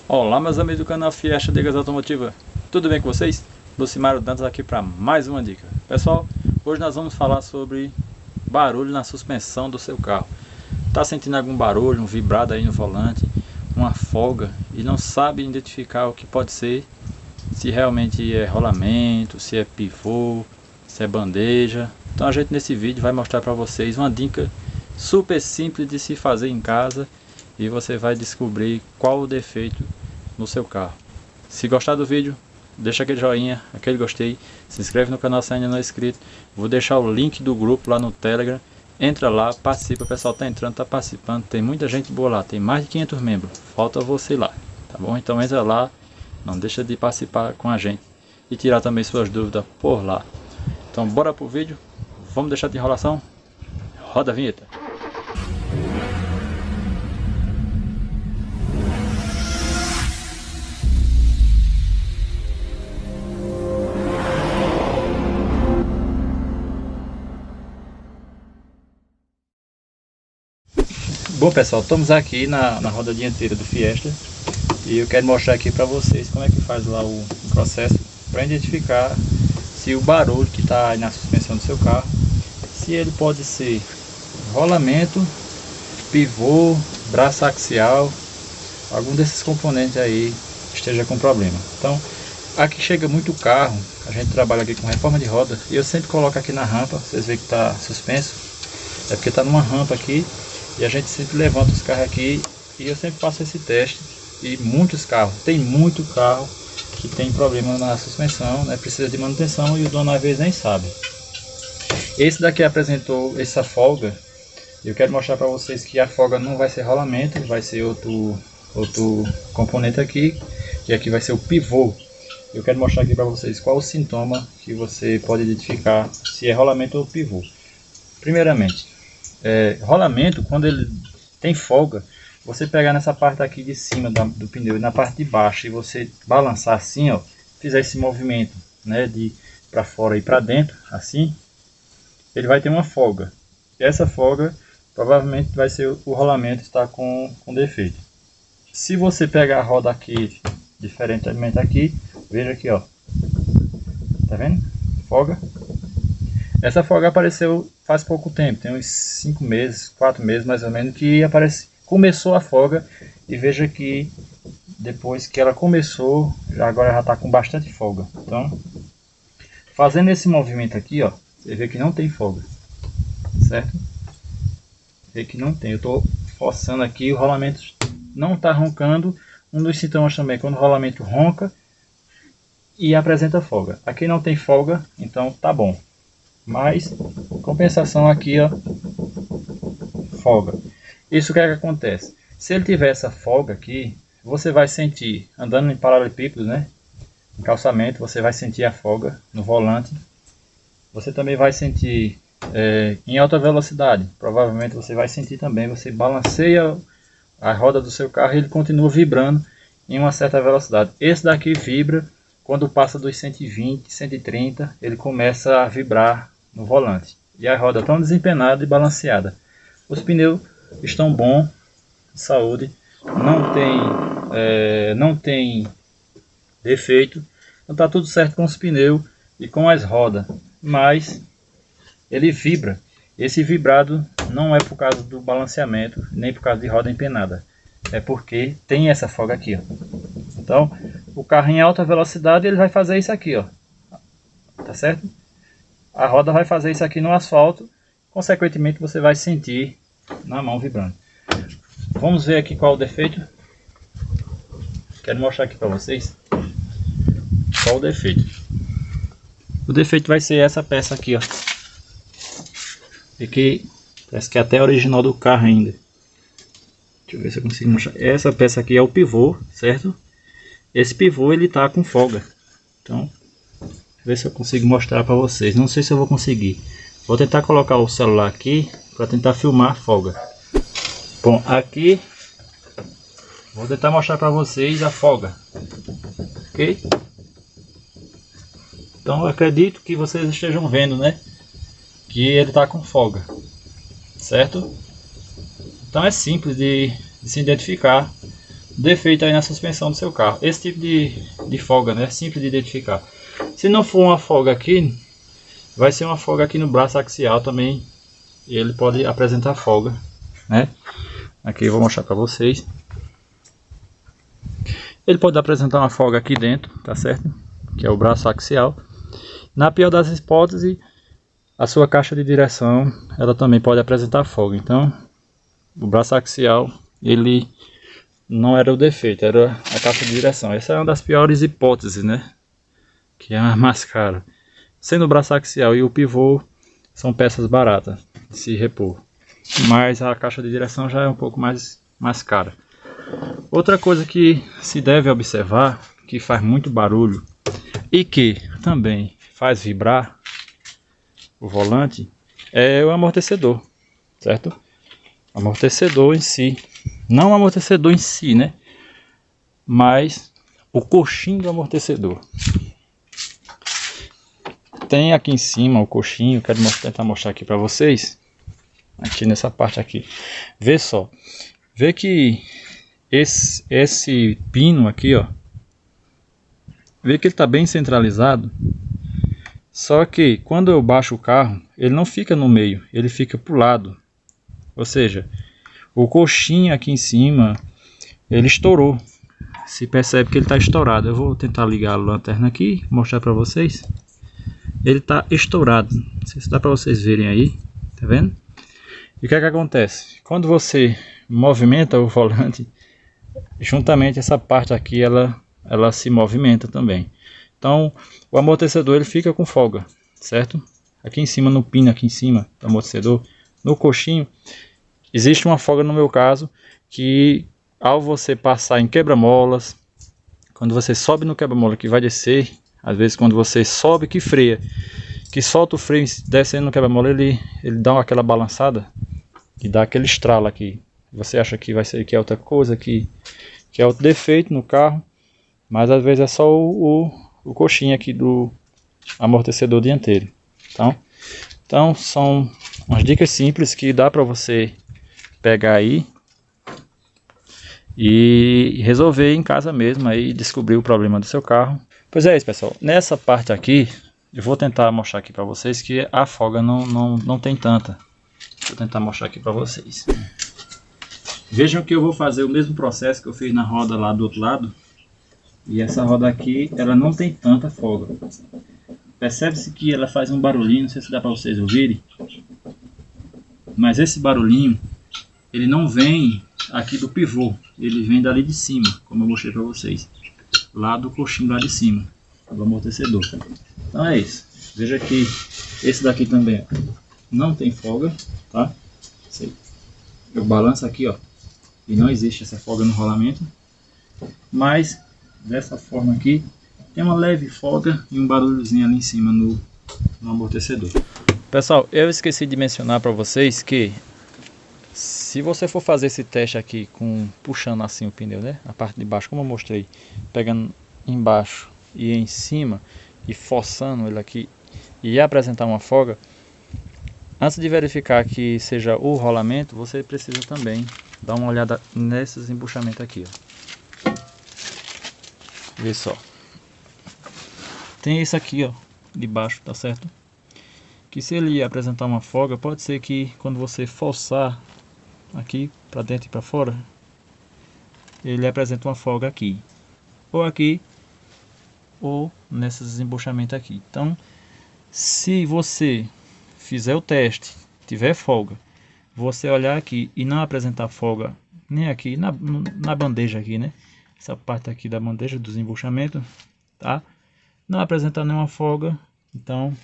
Olá meus amigos do canal Fiesta Dicas Automotiva, tudo bem com vocês? Lucimaro Dantas aqui para mais uma dica. Pessoal, hoje nós vamos falar sobre barulho na suspensão do seu carro. Tá sentindo algum barulho, um vibrado aí no volante, uma folga e não sabe identificar o que pode ser, se realmente é rolamento, se é pivô, se é bandeja. Então a gente nesse vídeo vai mostrar para vocês uma dica super simples de se fazer em casa e você vai descobrir qual o defeito no seu carro. Se gostar do vídeo, deixa aquele joinha, aquele gostei, se inscreve no canal se ainda não é inscrito. Vou deixar o link do grupo lá no Telegram, entra lá, participa, o pessoal tá entrando, tá participando, tem muita gente boa lá, tem mais de 500 membros, falta você lá, tá bom? Então entra lá, não deixa de participar com a gente e tirar também suas dúvidas por lá. Então bora pro vídeo, vamos deixar de enrolação, roda a vinheta. Bom pessoal, estamos aqui na roda dianteira do Fiesta e eu quero mostrar aqui para vocês como é que faz lá o processo para identificar se o barulho que está aí na suspensão do seu carro, se ele pode ser rolamento, pivô, braço axial, algum desses componentes aí esteja com problema. Então aqui chega muito carro, a gente trabalha aqui com reforma de roda e eu sempre coloco aqui na rampa, vocês veem que está suspenso, é porque está numa rampa aqui. E a gente sempre levanta os carros aqui e eu sempre faço esse teste. E muitos carros, tem muito carro que tem problema na suspensão, né? Precisa de manutenção e o dono às vezes nem sabe. Esse daqui apresentou essa folga. Eu quero mostrar para vocês que a folga não vai ser rolamento, vai ser outro componente aqui. E aqui vai ser o pivô. Eu quero mostrar aqui para vocês qual o sintoma que você pode identificar se é rolamento ou pivô. Primeiramente, rolamento, quando ele tem folga, você pegar nessa parte aqui de cima do pneu e na parte de baixo e você balançar assim, ó, fizer esse movimento, né, de para fora e para dentro, assim, ele vai ter uma folga. E essa folga provavelmente vai ser o rolamento está com defeito. Se você pegar a roda aqui, diferentemente aqui, veja aqui, ó, tá vendo? Folga. Essa folga apareceu faz pouco tempo, tem uns 5 meses, 4 meses mais ou menos que começou a folga. E veja que depois que ela começou, agora já está com bastante folga. Então, fazendo esse movimento aqui, ó, você vê que não tem folga, certo? Vê que não tem, eu estou forçando aqui, o rolamento não está roncando. Um dos sintomas também, quando o rolamento ronca e apresenta folga. Aqui não tem folga, então tá bom. Mas compensação aqui, ó, folga. Isso que é que acontece? Se ele tiver essa folga aqui, você vai sentir, andando em paralelepípedo, né, em calçamento, você vai sentir a folga no volante. Você também vai sentir em alta velocidade, provavelmente você vai sentir também. Você balanceia a roda do seu carro e ele continua vibrando em uma certa velocidade. Esse daqui vibra quando passa dos 120, 130, ele começa a vibrar no volante. E a roda tão desempenada e balanceada. Os pneus estão bons, de saúde, não tem defeito. Então está tudo certo com os pneus e com as rodas. Mas ele vibra. Esse vibrado não é por causa do balanceamento, nem por causa de roda empenada. É porque tem essa folga aqui, ó. Então, o carro em alta velocidade ele vai fazer isso aqui, ó. Tá certo? A roda vai fazer isso aqui no asfalto, consequentemente você vai sentir na mão vibrando. Vamos ver aqui qual o defeito. Quero mostrar aqui para vocês qual o defeito. O defeito vai ser essa peça aqui, ó. E que parece que é até original do carro ainda. Deixa eu ver se eu consigo mostrar. Essa peça aqui é o pivô, certo? Esse pivô ele tá com folga. Então, ver se eu consigo mostrar para vocês. Não sei se eu vou conseguir. Vou tentar colocar o celular aqui para tentar filmar a folga. Bom, aqui vou tentar mostrar para vocês a folga. Ok? Então eu acredito que vocês estejam vendo, né, que ele está com folga, certo? Então é simples de se identificar defeito aí na suspensão do seu carro. Esse tipo de folga, né? É simples de identificar. Se não for uma folga aqui, vai ser uma folga aqui no braço axial também. E ele pode apresentar folga, né? Aqui eu vou mostrar para vocês. Ele pode apresentar uma folga aqui dentro, tá certo? Que é o braço axial. Na pior das hipóteses, a sua caixa de direção, ela também pode apresentar folga. Então, o braço axial, ele não era o defeito, era a caixa de direção. Essa é uma das piores hipóteses, né? Que é a mais cara. Sendo o braço axial e o pivô, são peças baratas de se repor. Mas a caixa de direção já é um pouco mais cara. Outra coisa que se deve observar, que faz muito barulho e que também faz vibrar o volante, é o amortecedor, certo? O amortecedor em si, não o amortecedor em si, né? Mas o coxinho do amortecedor. Tem aqui em cima o coxinho, quero tentar mostrar aqui para vocês. Aqui nessa parte aqui. Vê só. Vê que esse pino aqui, ó. Vê que ele está bem centralizado. Só que quando eu baixo o carro, ele não fica no meio, ele fica pro lado. Ou seja, o coxinho aqui em cima, ele estourou. Se percebe que ele está estourado. Eu vou tentar ligar a lanterna aqui, mostrar para vocês. Ele está estourado. Não sei se dá para vocês verem aí, tá vendo? E o que é que acontece? Quando você movimenta o volante, juntamente essa parte aqui, ela se movimenta também. Então, o amortecedor ele fica com folga, certo? Aqui em cima, no pino aqui em cima do amortecedor, no coxinho, existe uma folga no meu caso, que ao você passar em quebra-molas, quando você sobe no quebra-mola que vai descer, às vezes quando você sobe que freia, que solta o freio descendo no quebra-mola, ele dá aquela balançada e dá aquele estralo aqui. Você acha que vai ser que é outra coisa, que é outro defeito no carro, mas às vezes é só o coxinho aqui do amortecedor dianteiro. Então são umas dicas simples que dá para você pegar aí e resolver em casa mesmo, aí descobrir o problema do seu carro. Pois é isso, pessoal. Nessa parte aqui eu vou tentar mostrar aqui para vocês que a folga não tem tanta. Vou tentar mostrar aqui para vocês. Vejam que eu vou fazer o mesmo processo que eu fiz na roda lá do outro lado. E essa roda aqui, ela não tem tanta folga. Percebe-se que ela faz um barulhinho, não sei se dá para vocês ouvirem. Mas esse barulhinho, ele não vem aqui do pivô. Ele vem dali de cima, como eu mostrei para vocês. Lá do coxinho lá de cima, do amortecedor. Então é isso. Veja que esse daqui também, ó, não tem folga, tá? Eu balanço aqui, ó, e não existe essa folga no rolamento. Mas dessa forma aqui tem uma leve folga e um barulhozinho ali em cima no amortecedor. Pessoal, eu esqueci de mencionar para vocês que se você for fazer esse teste aqui puxando assim o pneu, né, a parte de baixo, como eu mostrei, pegando embaixo e em cima e forçando ele aqui e apresentar uma folga, antes de verificar que seja o rolamento, você precisa também dar uma olhada nesses embuchamentos aqui, ó. Vê só. Tem esse aqui, ó, de baixo, tá certo? Que se ele apresentar uma folga, pode ser que quando você forçar aqui para dentro e para fora, ele apresenta uma folga aqui, ou nesses embuchamentos aqui. Então, se você fizer o teste, tiver folga, você olhar aqui e não apresentar folga nem aqui na bandeja aqui, né? Essa parte aqui da bandeja dos embuchamentos, tá? Não apresentar nenhuma folga, então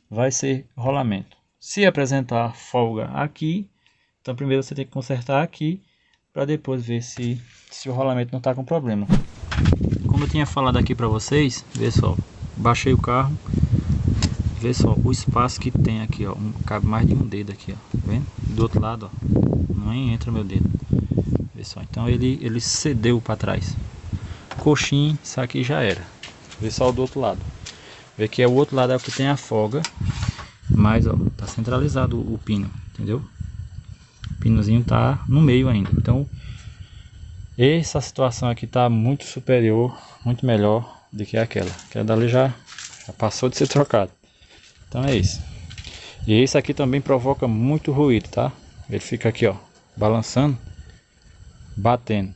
vai ser rolamento. Se apresentar folga aqui, então primeiro você tem que consertar aqui para depois ver se o rolamento não está com problema. Como eu tinha falado aqui para vocês, vê só, baixei o carro, vê só o espaço que tem aqui, ó, cabe mais de um dedo aqui, ó, tá vendo? Do outro lado, ó, nem entra meu dedo. Vê só, então ele cedeu para trás. Coxinho, isso aqui já era. Vê só o do outro lado. Vê que é o outro lado é o que tem a folga, mas ó, tá centralizado o pino, entendeu? O pinozinho tá no meio ainda. Então, Essa situação aqui está muito superior, muito melhor do que aquela. Aquela dali já passou de ser trocado. Então é isso. E isso aqui também provoca muito ruído, tá? Ele fica aqui, ó, balançando, batendo.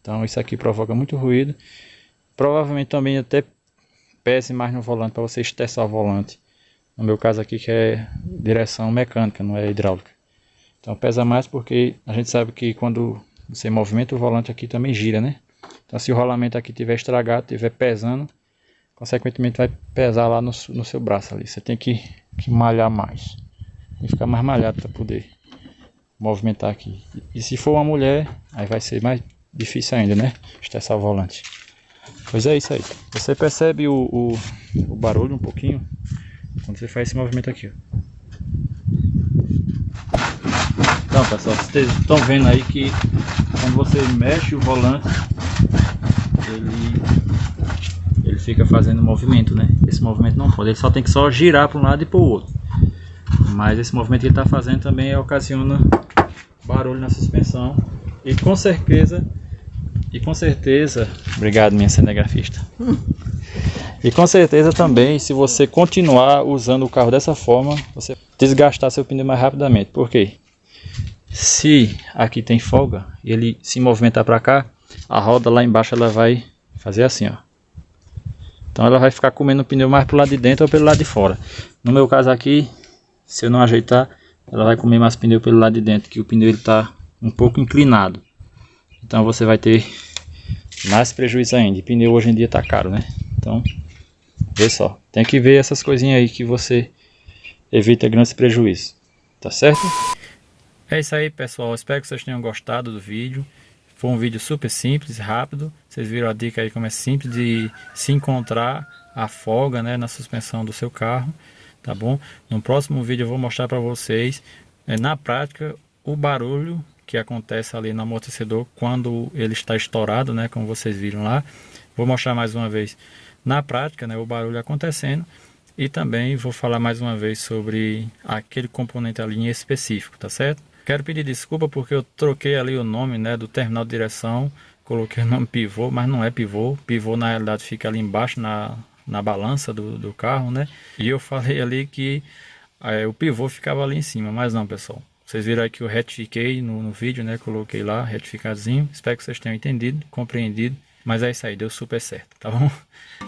Então isso aqui provoca muito ruído. Provavelmente também até pese mais no volante, para você estressar o volante. No meu caso aqui, que é direção mecânica, não é hidráulica. Então pesa mais porque a gente sabe que quando você movimenta o volante aqui também gira, né? Então se o rolamento aqui estiver estragado, estiver pesando, consequentemente vai pesar lá no seu braço ali. Você tem que malhar mais. Tem que ficar mais malhado para poder movimentar aqui. E se for uma mulher, aí vai ser mais difícil ainda, né? Estressar o volante. Pois é isso aí. Você percebe o barulho um pouquinho quando você faz esse movimento aqui, ó. Então pessoal, vocês estão vendo aí que quando você mexe o volante, ele fica fazendo movimento, né? Esse movimento não pode, ele só tem que girar para um lado e para o outro. Mas esse movimento que ele está fazendo também ocasiona barulho na suspensão. E com certeza, obrigado minha cinegrafista. E com certeza também, se você continuar usando o carro dessa forma, você vai desgastar seu pneu mais rapidamente. Por quê? Se aqui tem folga e ele se movimentar para cá, a roda lá embaixo ela vai fazer assim, ó. Então ela vai ficar comendo o pneu mais pro lado de dentro ou pelo lado de fora. No meu caso aqui, se eu não ajeitar, ela vai comer mais pneu pelo lado de dentro, que o pneu ele tá um pouco inclinado. Então você vai ter mais prejuízo ainda. E pneu hoje em dia tá caro, né? Então, vê só. Tem que ver essas coisinhas aí que você evita grandes prejuízos. Tá certo? É isso aí, pessoal. Espero que vocês tenham gostado do vídeo. Foi um vídeo super simples, rápido. Vocês viram a dica aí como é simples de se encontrar a folga, né, na suspensão do seu carro. Tá bom? No próximo vídeo eu vou mostrar para vocês, na prática, o barulho que acontece ali no amortecedor quando ele está estourado, né, como vocês viram lá. Vou mostrar mais uma vez na prática, né, o barulho acontecendo. E também vou falar mais uma vez sobre aquele componente ali em específico, tá certo? Quero pedir desculpa porque eu troquei ali o nome, né, do terminal de direção, coloquei o nome pivô, mas não é pivô. Pivô na realidade fica ali embaixo na balança do carro, né? E eu falei ali que o pivô ficava ali em cima, mas não, pessoal. Vocês viram aí que eu retifiquei no vídeo, né? Coloquei lá, retificadinho. Espero que vocês tenham entendido, compreendido. Mas é isso aí, deu super certo, tá bom?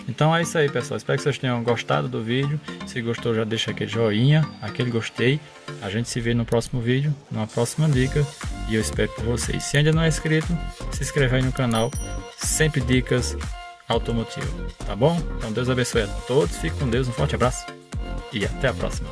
Então é isso aí, pessoal. Espero que vocês tenham gostado do vídeo. Se gostou, já deixa aquele joinha, aquele gostei. A gente se vê no próximo vídeo, numa próxima dica. E eu espero por vocês. Se ainda não é inscrito, se inscreva aí no canal. Sempre dicas automotivas, tá bom? Então Deus abençoe a todos. Fique com Deus, um forte abraço. E até a próxima.